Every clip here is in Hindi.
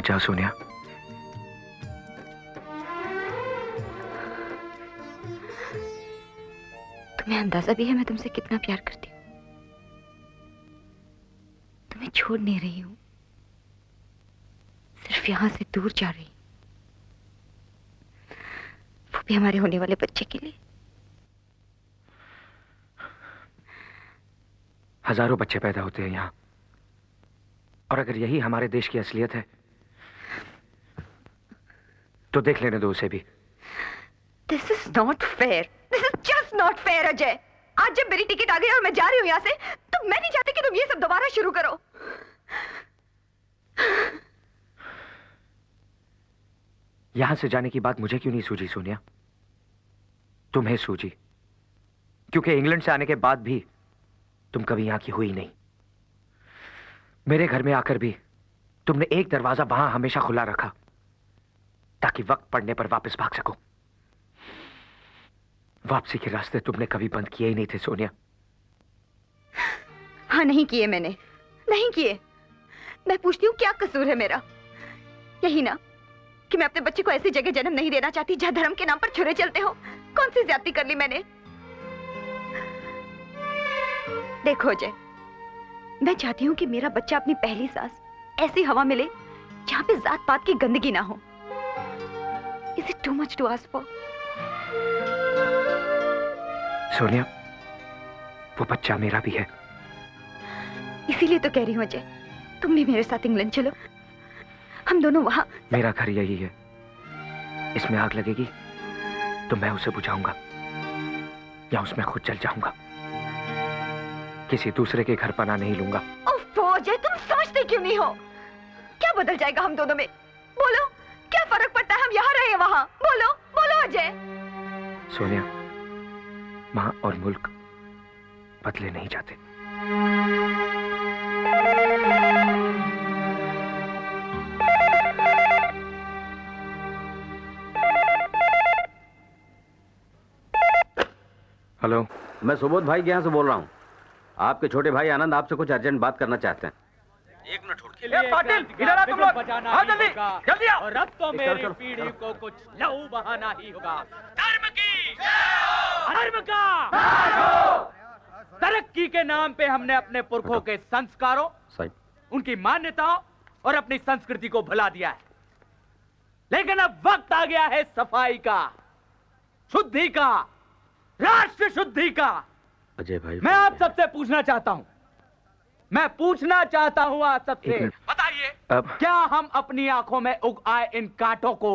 जाओ सोनिया। तुम्हें अंदाजा भी है मैं तुमसे कितना प्यार करती हूँ। तुम्हें छोड़ नहीं रही हूँ, सिर्फ यहां से दूर जा रही हूँ, वो भी हमारे होने वाले बच्चे के लिए। हजारों बच्चे पैदा होते हैं यहाँ, और अगर यही हमारे देश की असलियत है तो देख लेने दो उसे भी। This is not fair. This is just not fair, Ajay. आज जब मेरी टिकट आ गई और मैं जा रही हूँ यहाँ से, तो मैं नहीं चाहती कि तुम ये सब दोबारा शुरू करो। यहां से जाने की बात मुझे क्यों नहीं सूझी सोनिया? तुम्हें सूझी, क्योंकि इंग्लैंड से आने के बाद भी तुम कभी यहां की हुई नहीं। मेरे घर में आकर भी तुमने एक दरवाजा वहां हमेशा खुला रखा, ताकि वक्त पड़ने पर वापस भाग सको। वापसी के रास्ते तुमने कभी बंद किए ही नहीं थे सोनिया। हाँ, नहीं किए मैंने, नहीं किए। मैं पूछती हूँ क्या कसूर है मेरा? यही ना कि मैं अपने बच्चे को ऐसी जगह जन्म नहीं देना चाहती जहाँ धर्म के नाम पर छुरे चलते हो। कौन सी ज्यादती कर ली मैंने? देखो अजय, मैं चाहती हूँ कि मेरा बच्चा अपनी पहली सांस ऐसी हवा मिले जहाँ पे जात पात की गंदगी ना हो। Is it too much to ask for? Sonia, वो बच्चा मेरा भी है। इसीलिए तो कह रही हूँ अजय, तुम भी मेरे साथ इंग्लैंड चलो, हम दोनों वहां। मेरा घर यही है। इसमें आग लगेगी तो मैं उसे बुझाऊंगा, या उसमें खुद जल जाऊंगा। किसी दूसरे के घर पनाह नहीं लूंगा। ओफो अजय, तुम समझते क्यों नहीं हो? क्या बदल जाएगा हम दोनों में? बोलो, क्या फर्क पड़ता है हम यहाँ रहे वहां? बोलो बोलो अजय। सोनिया, माँ और मुल्क बदले नहीं जाते। हेलो, मैं सुबोध भाई के यहाँ से बोल रहा हूँ। आपके छोटे भाई आनंद आपसे कुछ अर्जेंट बात करना चाहते हैं। एक मिनट छोड़ के। पाटिल, इधर आ तुम लोग। आओ जल्दी, जल्दी आओ। और अब तो मेरी पीढ़ी को कुछ लहू बहाना ही होगा। धर्म की धर्म का तरक्की के नाम पे हमने अपने पुरखों के संस्कारों, उनकी मान्यताओं और अपनी संस्कृति को भुला दिया है। लेकिन अब वक्त आ गया है सफाई का, शुद्धि का, राष्ट्र शुद्धि का। अजय भाई, मैं आप सबसे पूछना चाहता हूं, मैं पूछना चाहता हूं आप सबसे, बताइए क्या हम अपनी आंखों में उग आए इन कांटों को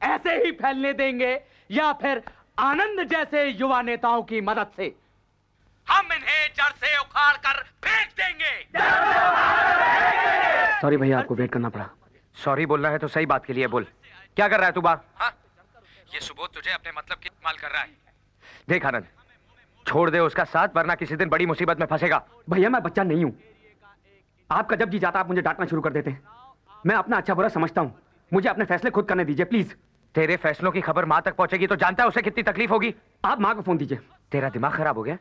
ऐसे ही फैलने देंगे, या फिर आनंद जैसे युवा नेताओं की मदद से हम इन्हें जड़ से उखाड़ कर फेंक देंगे? सॉरी भैया, आपको वेट करना पड़ा। सॉरी बोलना है तो सही बात के लिए बोल। क्या कर रहा है तू बाहर? हाँ? ये सुबोध तुझे अपने मतलब की इस्तेमाल कर रहा है। देख आनंद, छोड़ दे उसका साथ, वरना किसी दिन बड़ी मुसीबत में फंसेगा। भैया मैं बच्चा नहीं हूं। आपका जब जी जाता आप मुझे डांटना शुरू कर देते हैं। मैं अपना अच्छा बुरा समझता हूं, मुझे अपने फैसले खुद करने दीजिए प्लीज। तेरे फैसलों की खबर माँ तक पहुंचेगी तो जानता है उसे कितनी तकलीफ होगी। आप माँ को फोन दीजिए। तेरा दिमाग खराब हो गया?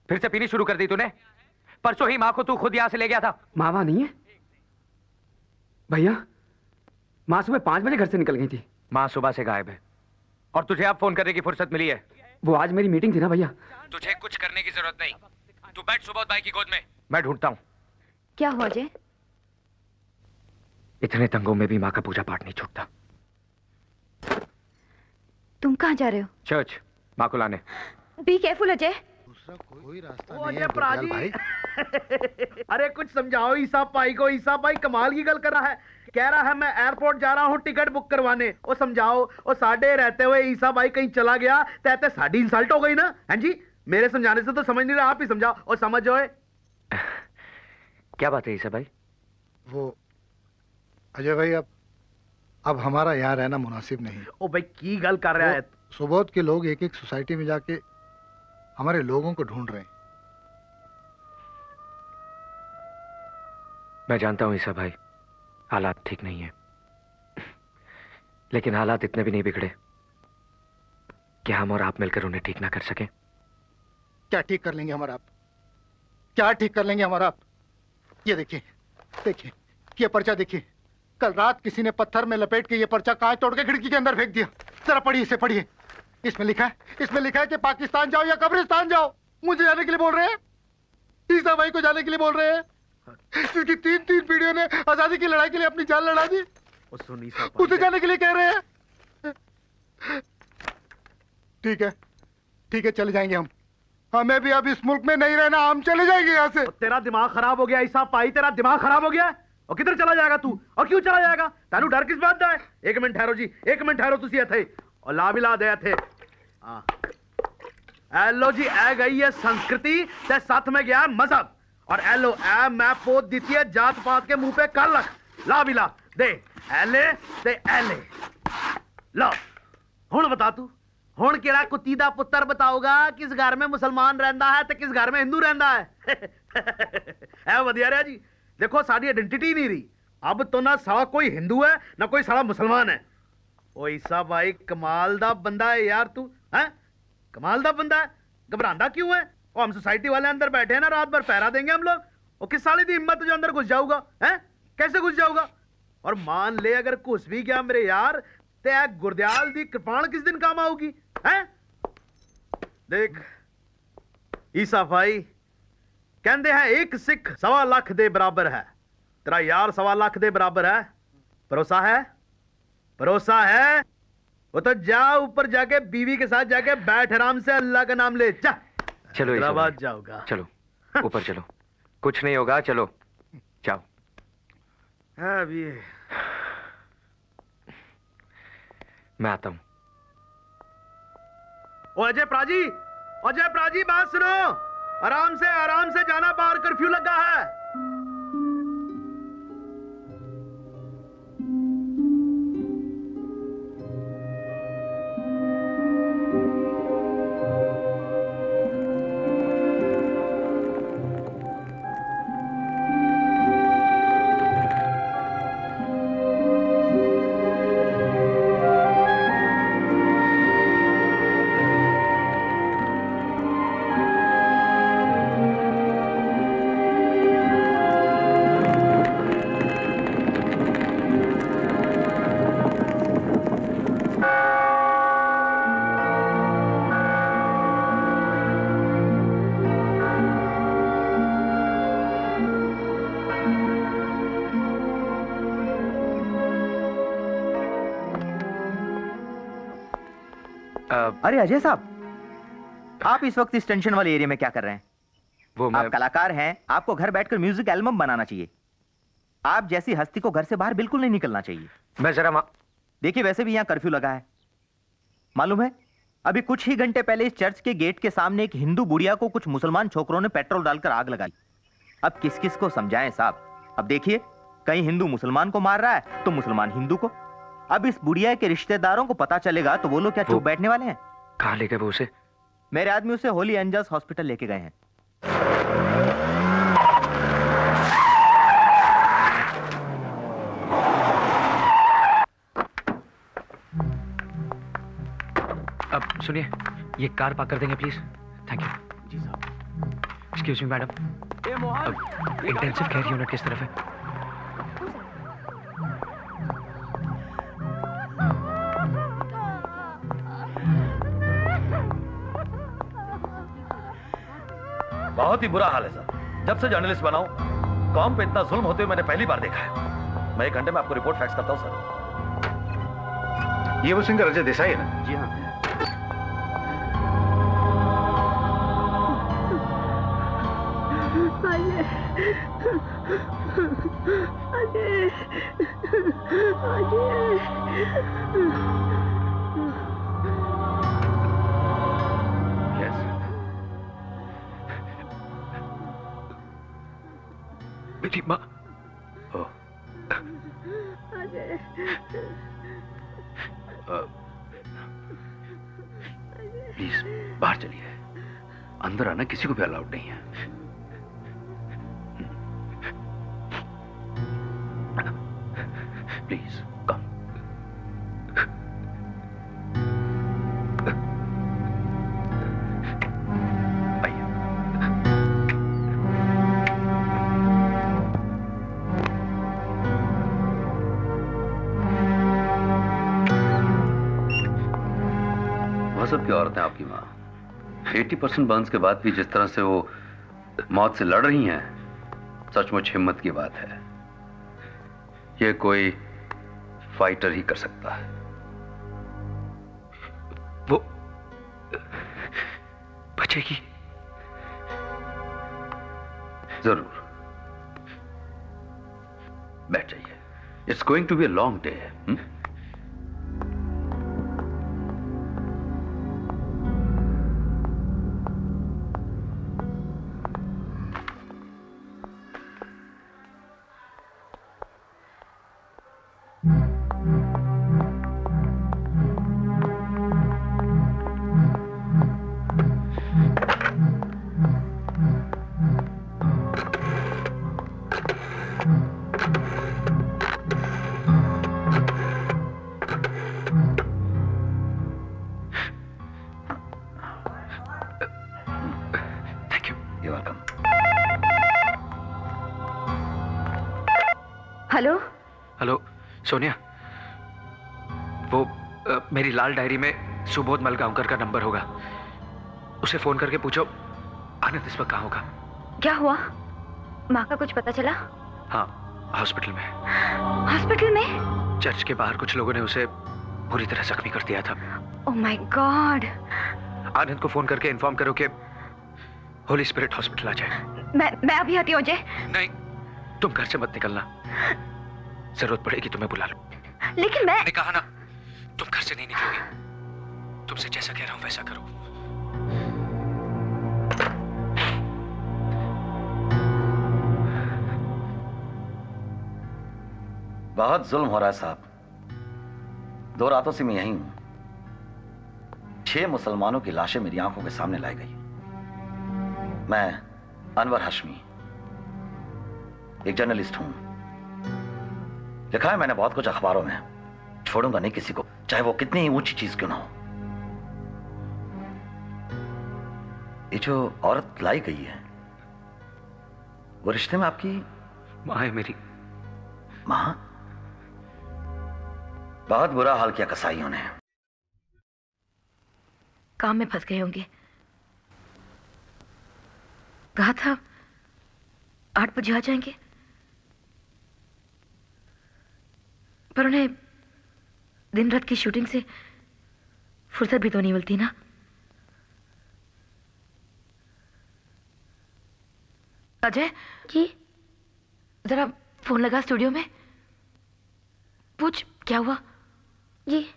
फिर से पीनी शुरू कर दी तूने? परसों ही माँ को तू खुद यहाँ से ले गया था। माँ वहां नहीं है भैया। माँ सुबह 5 बजे घर से निकल गई थी। माँ सुबह से गायब है और तुझे अब फोन करने की फुर्सत मिली है। वो आज मेरी मीटिंग थी ना भैया। तुझे कुछ करने की जरूरत नहीं, तू बैठ सुबोध भाई की गोद में, मैं ढूंढता हूँ। क्या हुआ अजय? इतने तंगों में भी माँ का पूजा पाठ नहीं छूटता। तुम कहाँ जा रहे हो? चर्च, माँ को लाने। Be careful Ajay. दूसरा कोई रास्ता नहीं है गुरजाल भाई। अरे कुछ समझाओ ईसा भाई को। ईसा भाई कमाल की गल कर रहा है, कह रहा है मैं एयरपोर्ट जा रहा हूँ टिकट बुक करवाने। वो समझाओ, वो साढ़े रहते हुए ईसा भाई कहीं चला गया तो साड़ी इंसल्ट हो गई ना। हैं जी, मेरे समझाने से तो समझ नहीं रहा, आप ही समझाओ। और समझो क्या बात है ईसा भाई? वो अजय भाई, अब हमारा यहाँ रहना मुनासिब नहीं। ओ भाई की गल कर रहा है? सुबोध के लोग एक एक सोसाइटी में जाके हमारे लोगों को ढूंढ रहे हैं। मैं जानता हूं ईसा भाई, हालात ठीक नहीं है, लेकिन हालात इतने भी नहीं बिगड़े कि हम और आप मिलकर उन्हें ठीक ना कर सकें। क्या ठीक कर लेंगे हमारा आप? क्या ठीक कर लेंगे हमारा आप? ये देखिए, देखिए ये पर्चा देखिए, कल रात किसी ने पत्थर में लपेट के ये पर्चा कांच तोड़ के खिड़की के अंदर फेंक दिया। जरा पढ़िए, इसे पढ़िए। इसमें लिखा है कि पाकिस्तान जाओ या कब्रिस्तान जाओ। मुझे जाने के लिए बोल रहे हैं, ईसा भाई को जाने के लिए बोल रहे हैं, क्योंकि 3 पीढ़ियों ने आजादी की लड़ाई के लिए अपनी जान लड़ा दी। उसे जाने के लिए कह रहे हैं। ठीक है, चले जाएंगे हम। हमें भी अब इस मुल्क में नहीं रहना, हम चले जाएंगे यहाँ से। तेरा दिमाग खराब हो गया ईसा भाई, तेरा दिमाग खराब हो गया। और किधर चला जाएगा तू, और क्यों चला जाएगा? तानू डर किस बात दा है? 1 मिनट ठहरो जी, 1 मिनट ठहरो। तुसी इथे और ला भी ला दे थे। एलो जी, ए गई है संस्कृति ते साथ में गया मजहब। और एलो ए मैं पोत दी है जात पात के मुंह पे कलख। ला भी ला दे, एले ते एले ला। हुण बता तू, हुण केड़ा कुत्ती दा पुत्तर बताओगा किस घर में मुसलमान रहंदा है ते किस घर में हिंदू रहंदा है? ऐ वधिया रहा जी। देखो साडी आइडेंटिटी नहीं रही। अब तो ना साला कोई हिंदू है ना कोई साला मुसलमान है। ओ ईसा भाई कमाल दा बंदा है यार तू, हैं? कमाल दा बंदा है। घबरांदा क्यों है? ओ हम सोसाइटी वाले अंदर बैठे हैं ना, रात भर पहरा देंगे हम लोग। ओ किस साले दी हिम्मत जो अंदर घुस जाऊगा, हैं? कैसे घुस जाऊगा? और मान ले अगर घुस भी गया मेरे यार, ते गुरदयाल दी कृपाण किस दिन काम आऊगी, हैं? देख ईसा भाई कहते हैं एक सिख 1.25 लाख दे बराबर है। तेरा यार 1.25 लाख दे बराबर है। भरोसा है? भरोसा है? वो तो जा ऊपर जाके बीवी के साथ जाके बैठ आराम से, अल्लाह का नाम ले। चलो इलाहाबाद जाओगा। चलो ऊपर चलो, कुछ नहीं होगा, चलो जाओ। अभी मैं आता हूं। ओ अजय प्राजी बात सुनो। आराम से जाना, बाहर कर्फ्यू लगा है। अरे अजय साहब, आप इस वक्त इस टेंशन वाले एरिया में क्या कर रहे हैं? वो आप कलाकार हैं, आपको घर बैठकर म्यूजिक एल्बम बनाना चाहिए। आप जैसी हस्ती को घर से बाहर बिल्कुल नहीं निकलना चाहिए। मैं जरा देखिए, वैसे भी यहाँ कर्फ्यू लगा है, मालूम है? अभी कुछ ही घंटे पहले इस चर्च के गेट के सामने एक हिंदू बुढ़िया को कुछ मुसलमान छोकरों ने पेट्रोल डालकर आग लगाई। अब किस किस को समझाएं साहब? अब देखिए, कहीं हिंदू मुसलमान को मार रहा है तो मुसलमान हिंदू को। अब इस बुढ़िया के रिश्तेदारों को पता चलेगा तो वो लोग क्या चुप बैठने वाले हैं? कहाँ ले गए वो उसे? मेरे आदमी उसे होली एंजल्स हॉस्पिटल लेके गए हैं। अब सुनिए, ये कार पार्क कर देंगे प्लीज। Thank you. जी साहब। Excuse me madam, intensive care unit किस तरफ है? बहुत ही बुरा हाल है सर। जब से जर्नलिस्ट बनाऊं, कौम पे इतना जुल्म होते हुए मैंने पहली बार देखा है। मैं 1 घंटे में आपको रिपोर्ट फैक्स करता हूं सर। ये वो सिंगर अजय देसाई है ना? जी हाँ। मेरी माँ। प्लीज बाहर चलिए, अंदर आना किसी को भी अलाउड नहीं है। Please come. मजहब की औरत है आपकी माँ। 80% बर्न्स के बाद भी जिस तरह से वो मौत से लड़ रही हैं, सचमुच हिम्मत की बात है। ये कोई फाइटर ही कर सकता है। वो बचेगी जरूर। बैठ जाइए। It's going to be a long day. Hello hello Sonia, वो मेरी लाल डायरी में सुबोध मलगांवकर का नंबर होगा, उसे फोन करके पूछो आनंद इस वक्त कहाँ होगा। क्या हुआ? माँ का कुछ पता चला? हाँ, हॉस्पिटल में। हॉस्पिटल में? चर्च के बाहर कुछ लोगों ने उसे बुरी तरह जख्मी कर दिया था। Oh my God. आनंद को फोन करके इन्फॉर्म करो कि होली स्पिरिट हॉस्पिटल आ जाए। मैं अभी आती हूँ अजय। नहीं, तुम घर से मत निकलना, जरूरत पड़ेगी तुम्हें बुला लो। लेकिन मैंने कहा ना, तुम घर से नहीं निकलोगी। तुमसे जैसा कह रहा हूं वैसा करो। बहुत जुल्म हो रहा है साहब। 2 रातों से मैं यहीं हूं। 6 मुसलमानों की लाशें मेरी आंखों के सामने लाई गई। मैं अनवर हाशमी, एक जर्नलिस्ट हूं। लिखा है मैंने बहुत कुछ अखबारों में, छोड़ूंगा नहीं किसी को, चाहे वो कितनी ही ऊंची चीज क्यों ना हो। ये जो औरत लाई गई है, वो रिश्ते में आपकी माँ है मेरी। मां? बहुत बुरा हाल किया कसाईयों ने। काम में फंस गए होंगे। कहा था 8 बजे आ जाएंगे, पर उन्हें दिन रात की शूटिंग से फुर्सत भी तो नहीं मिलती ना। अजय जी, जरा फोन लगा स्टूडियो में, पूछ क्या हुआ। जी।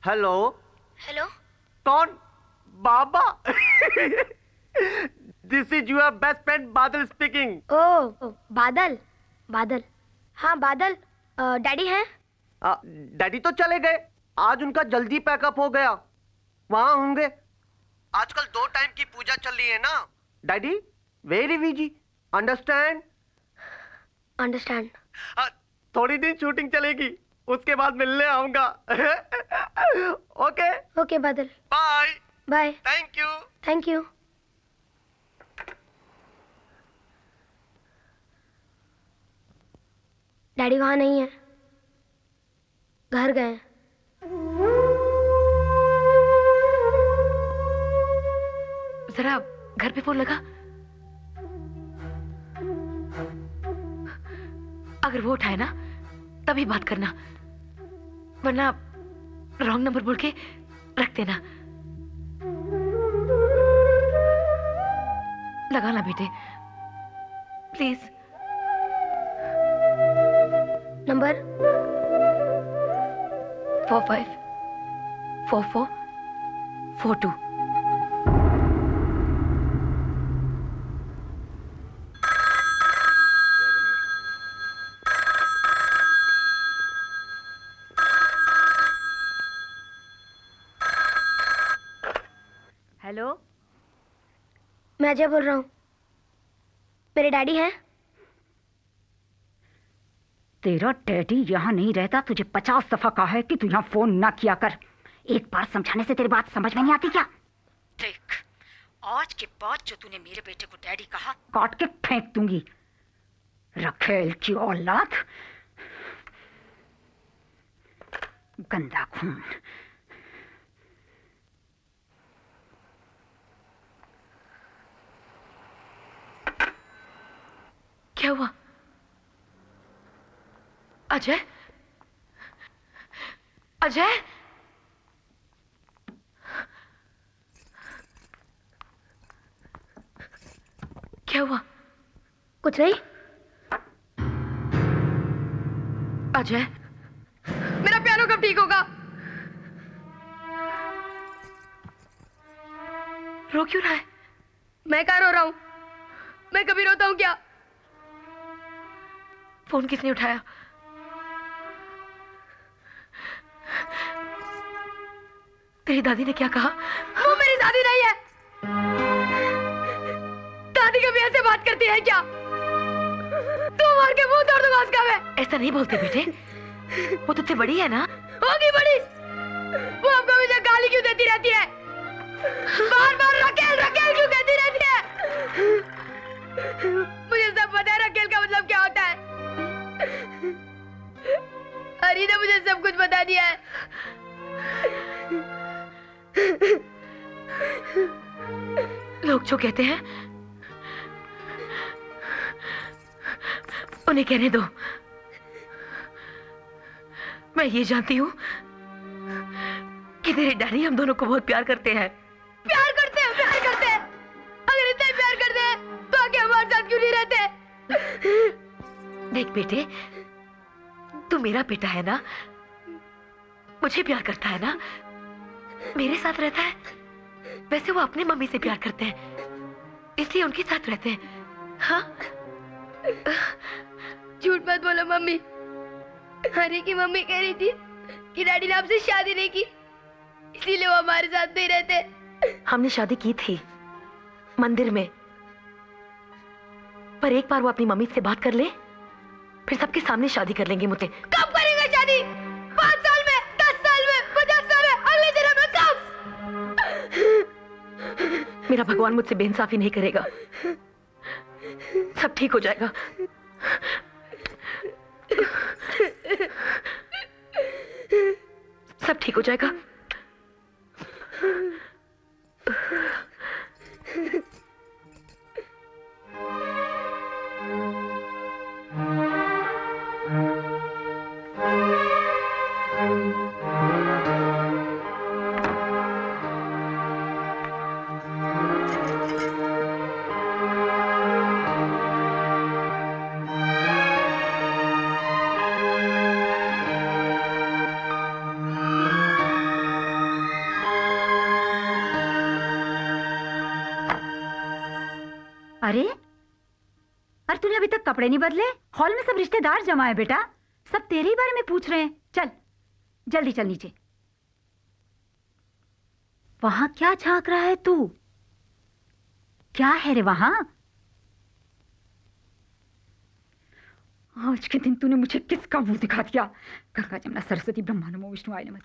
हेलो। हेलो। कौन? बाबा। This is your best friend Badal speaking. Oh Badal. Badal, हाँ बादल। डैडी हैं? डैडी तो चले गए, आज उनका जल्दी पैकअप हो गया, वहां होंगे। आजकल 2 टाइम की पूजा चल रही है ना। Daddy very busy, understand? Understand. थोड़ी दिन शूटिंग चलेगी, उसके बाद मिलने आऊंगा। Okay okay Badal, bye bye. Thank you. Thank you. Daddy वहां नहीं है, घर गए। जरा घर पे फोन लगा, अगर वो उठाए ना तभी बात करना, वरना रॉन्ग नंबर बोल के रख देना। लगाना बेटे प्लीज। नंबर 454442। हेलो, मैं अजय बोल रहा हूँ। मेरे डैडी हैं? तेरा डैडी यहाँ नहीं रहता, तुझे 50 दफा कहा है कि तू यहाँ फोन ना किया कर। एक बार समझाने से तेरी बात समझ में नहीं आती क्या? देख, आज के बाद जो तूने मेरे बेटे को डैडी कहा, काट के फेंक दूंगी। रखेल की औलाद, गंदा खून। क्या हुआ? अजय, अजय, क्या हुआ? कुछ नहीं। अजय, मेरा पियानो कब ठीक होगा? रो क्यों रहा है? मैं कहाँ रो रहा हूँ? मैं कभी रोता हूँ क्या? फोन किसने उठाया? तेरी दादी ने क्या कहा? वो मेरी दादी नहीं है। दादी कभी ऐसे बात करती है क्या? तू मार के मुंह तोड़ दूंगा उसका मैं। ऐसा नहीं बोलते बेटे, वो तुझसे बड़ी है ना? होगी बड़ी। वो हमको मुझे गाली क्यों देती रहती है? बार बार रकेल रकेल क्यों कहती रहती है? मुझे सब पता है रकेल का मतलब क्या होता है। हरी ने मुझे सब कुछ बता दिया है। लोग जो कहते हैं उन्हें कहने दो। मैं ये जानती हूँ कि तेरे डैडी हम दोनों को बहुत प्यार करते हैं। प्यार करते हैं, प्यार करते हैं। अगर इतना ही प्यार करते हैं तो आगे हमारे साथ क्यों नहीं रहते? देख बेटे, तू मेरा बेटा है ना, मुझे प्यार करता है ना, मेरे साथ रहता है। वैसे वो अपनी मम्मी से प्यार करते हैं, इसलिए उनके साथ रहते हैं। हाँ? झूठ मत बोलो मम्मी। हरी की मम्मी कह रही थी कि डैडी ने आपसे शादी नहीं की, इसीलिए वो हमारे साथ नहीं रहते। हमने शादी की थी मंदिर में, पर एक बार वो अपनी मम्मी से बात कर ले, फिर सबके सामने शादी कर लेंगे मुझसे। कब करेंगे शादी? 5 साल में, 10 साल में, 50 साल में, अगले जन्म में कब? मेरा भगवान मुझसे बेइंसाफी नहीं करेगा, सब ठीक हो जाएगा। सब ठीक हो जाएगा। अरे अरे तूने अभी तक कपड़े नहीं बदले? हॉल में सब रिश्तेदार जमा है बेटा, सब तेरे ही बारे में पूछ रहे हैं। चल जल्दी चल नीचे। वहां क्या झांक रहा है तू? क्या है रे वहां? आज के दिन तूने मुझे किसका मुंह दिखा दिया? गंगा जमुना सरस्वती ब्रह्मा नमो विष्णु आय नमः।